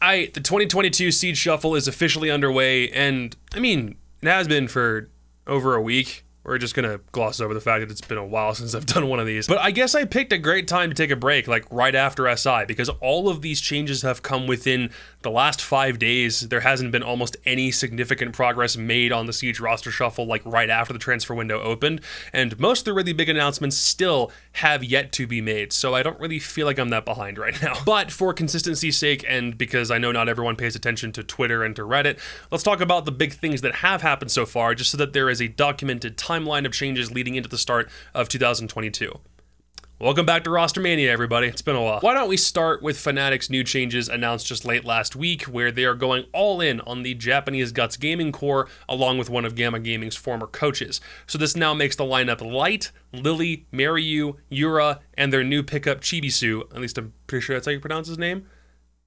The 2022 Seed Shuffle is officially underway, and I mean, it has been for over a week. We're just gonna gloss over the fact that it's been a while since I've done one of these. But I guess I picked a great time to take a break, like right after SI, because all of these changes have come within the last 5 days. There hasn't been almost any significant progress made on the Siege roster shuffle, like right after the transfer window opened. And most of the really big announcements still have yet to be made, so I don't really feel like I'm that behind right now. But for consistency's sake, and because I know not everyone pays attention to Twitter and to Reddit, let's talk about the big things that have happened so far, just so that there is a documented timeline of changes leading into the start of 2022. Welcome back to Roster Mania, everybody. It's been a while. Why don't we start with Fnatic's new changes announced just late last week, where they are going all in on the Japanese Guts gaming core, along with one of Gamma Gaming's former coaches. So this now makes the lineup Light, Lily, Maryu, Yura, and their new pickup Chibisu, at least I'm pretty sure that's how you pronounce his name,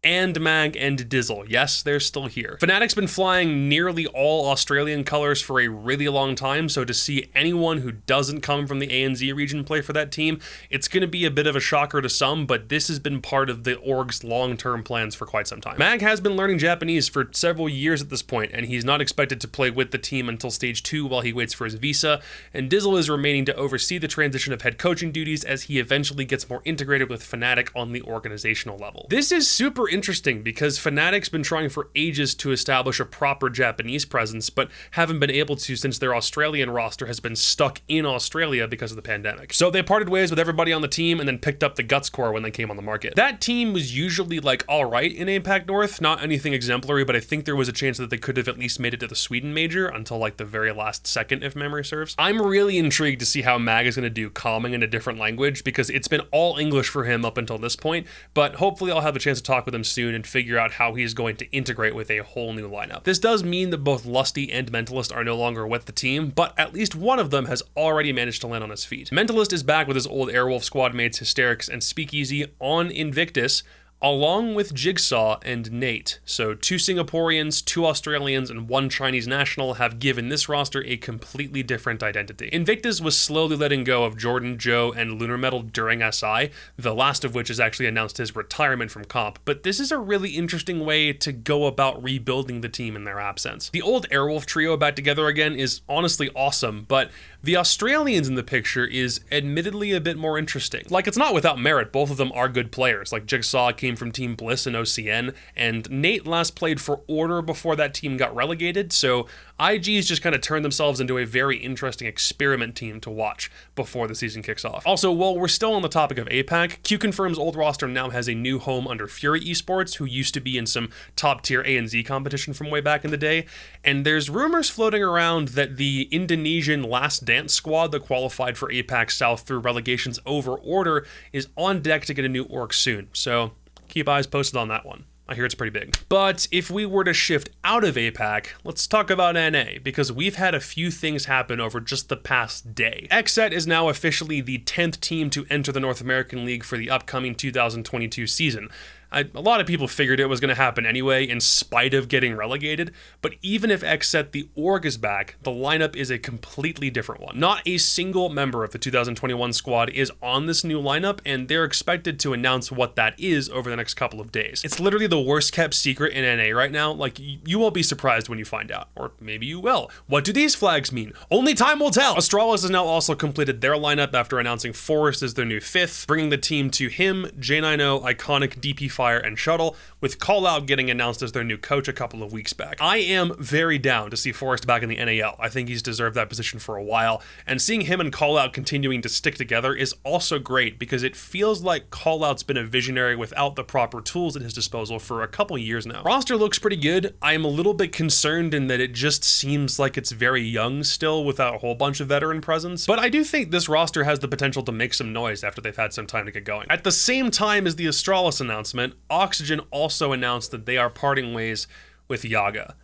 and Mag and Dizzle. Yes, they're still here. Fnatic's been flying nearly all Australian colors for a really long time, so to see anyone who doesn't come from the ANZ region play for that team, it's going to be a bit of a shocker to some, but this has been part of the org's long-term plans for quite some time. Mag has been learning Japanese for several years at this point, and he's not expected to play with the team until Stage 2 while he waits for his visa, and Dizzle is remaining to oversee the transition of head coaching duties as he eventually gets more integrated with Fnatic on the organizational level. This is super interesting because Fnatic's been trying for ages to establish a proper Japanese presence, but haven't been able to since their Australian roster has been stuck in Australia because of the pandemic. So they parted ways with everybody on the team and then picked up the Guts core when they came on the market. That team was usually like alright in APAC North, not anything exemplary, but I think there was a chance that they could have at least made it to the Sweden major until like the very last second, if memory serves. I'm really intrigued to see how Mag is going to do calming in a different language because it's been all English for him up until this point, but hopefully I'll have a chance to talk with him soon and figure out how he's going to integrate with a whole new lineup. This does mean that both Lusty and Mentalist are no longer with the team, but at least one of them has already managed to land on his feet. Mentalist is back with his old Airwolf squad mates Hysterics and Speakeasy on Invictus, along with Jigsaw and Nate. So 2 Singaporeans, 2 Australians, and 1 Chinese national have given this roster a completely different identity. Invictus was slowly letting go of Jordan, Joe, and Lunar Metal during SI, the last of which has actually announced his retirement from comp, but this is a really interesting way to go about rebuilding the team in their absence. The old Airwolf trio back together again is honestly awesome, but the Australians in the picture is admittedly a bit more interesting. Like, it's not without merit, both of them are good players. Like, Jigsaw came from Team Bliss and OCN, and Nate last played for Order before that team got relegated, so IG's just kind of turned themselves into a very interesting experiment team to watch before the season kicks off. Also, while we're still on the topic of APAC, Q Confirm's old roster now has a new home under Fury Esports, who used to be in some top-tier ANZ competition from way back in the day, and there's rumors floating around that the Indonesian Last Dance squad that qualified for APAC South through relegations over Order is on deck to get a new org soon, so keep eyes posted on that one. I hear it's pretty big. But if we were to shift out of APAC, let's talk about NA, because we've had a few things happen over just the past day. XSET is now officially the 10th team to enter the North American League for the upcoming 2022 season. A lot of people figured it was going to happen anyway, in spite of getting relegated, but even if XSET the org is back, the lineup is a completely different one. Not a single member of the 2021 squad is on this new lineup, and they're expected to announce what that is over the next couple of days. It's literally the worst kept secret in NA right now. Like, you won't be surprised when you find out, or maybe you will. What do these flags mean? Only time will tell! Astralis has now also completed their lineup after announcing Forest as their new 5th, bringing the team to him, J9O, Iconic, DP Fire, and Shuttle, with Callout getting announced as their new coach a couple of weeks back. I am very down to see Forrest back in the NAL. I think he's deserved that position for a while, and seeing him and Callout continuing to stick together is also great because it feels like Callout's been a visionary without the proper tools at his disposal for a couple years now. Roster looks pretty good. I am a little bit concerned in that it just seems like it's very young still without a whole bunch of veteran presence, but I do think this roster has the potential to make some noise after they've had some time to get going. At the same time as the Astralis announcement, Oxygen also announced that they are parting ways with Yaga,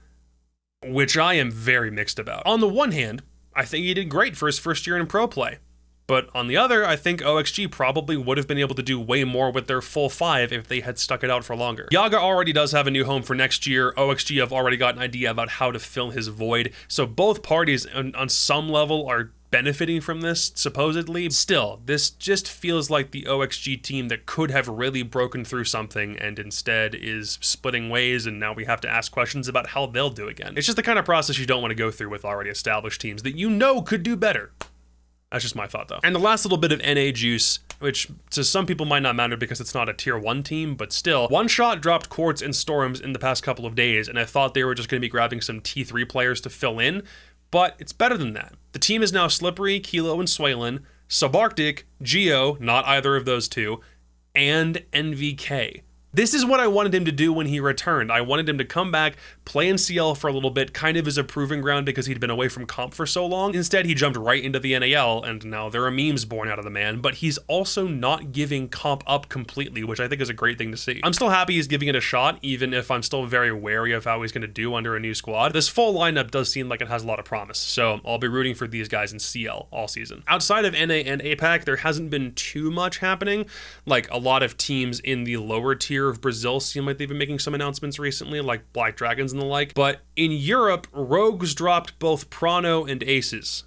which I am very mixed about. On the one hand, I think he did great for his first year in pro play, but on the other, I think OXG probably would have been able to do way more with their full 5 if they had stuck it out for longer. Yaga already does have a new home for next year. OXG have already got an idea about how to fill his void, so both parties on some level are benefiting from this, supposedly. Still, this just feels like the OXG team that could have really broken through something and instead is splitting ways, and now we have to ask questions about how they'll do again. It's just the kind of process you don't want to go through with already established teams that you know could do better. That's just my thought, though. And the last little bit of NA juice, which to some people might not matter because it's not a tier 1 team, but still, One Shot dropped Quartz and Storms in the past couple of days, and I thought they were just going to be grabbing some T3 players to fill in, but it's better than that. The team is now Slippery, Kilo, and Swaylin, Subarctic, Geo, not either of those two, and NVK. This is what I wanted him to do when he returned. I wanted him to come back, play in CL for a little bit, kind of as a proving ground because he'd been away from comp for so long. Instead, he jumped right into the NAL, and now there are memes born out of the man, but he's also not giving comp up completely, which I think is a great thing to see. I'm still happy he's giving it a shot, even if I'm still very wary of how he's going to do under a new squad. This full lineup does seem like it has a lot of promise, so I'll be rooting for these guys in CL all season. Outside of NA and APAC, there hasn't been too much happening. Like, a lot of teams in the lower tier of Brazil seem like they've been making some announcements recently, like Black Dragons and the like. But in Europe, Rogues dropped both Prano and Aces,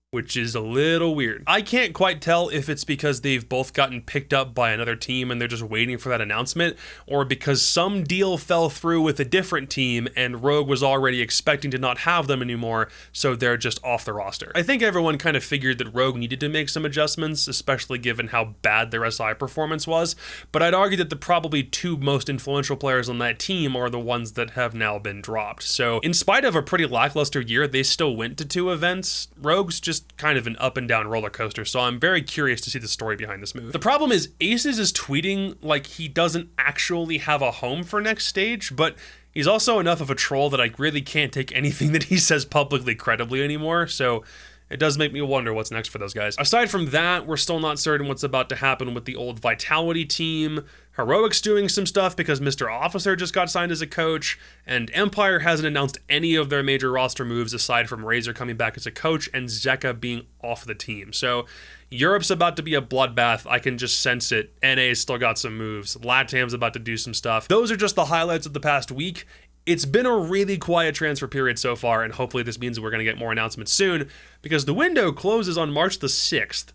which is a little weird. I can't quite tell if it's because they've both gotten picked up by another team and they're just waiting for that announcement, or because some deal fell through with a different team and Rogue was already expecting to not have them anymore, so they're just off the roster. I think everyone kind of figured that Rogue needed to make some adjustments, especially given how bad their SI performance was, but I'd argue that the probably two most influential players on that team are the ones that have now been dropped. So in spite of a pretty lackluster year, they still went to 2 events. Rogue's just kind of an up and down roller coaster, so I'm very curious to see the story behind this move. The problem is Aces is tweeting like he doesn't actually have a home for next stage, but he's also enough of a troll that I really can't take anything that he says publicly credibly anymore, so it does make me wonder what's next for those guys. Aside from that, we're still not certain what's about to happen with the old Vitality team. Heroic's doing some stuff because Mr. Officer just got signed as a coach, and Empire hasn't announced any of their major roster moves aside from Razor coming back as a coach and Zeka being off the team. So Europe's about to be a bloodbath. I can just sense it. NA's still got some moves. LATAM's about to do some stuff. Those are just the highlights of the past week. It's been a really quiet transfer period so far, and hopefully this means we're going to get more announcements soon, because the window closes on March the 6th.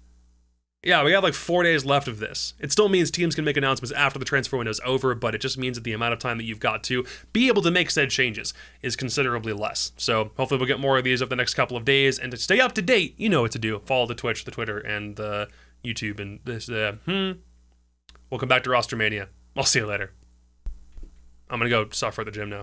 Yeah, we have like 4 days left of this. It still means teams can make announcements after the transfer window is over, but it just means that the amount of time that you've got to be able to make said changes is considerably less. So hopefully we'll get more of these over the next couple of days, and to stay up to date, you know what to do. Follow the Twitch, the Twitter, and the YouTube, and this, We'll come back to Roster Mania. I'll see you later. I'm gonna go suffer at the gym now.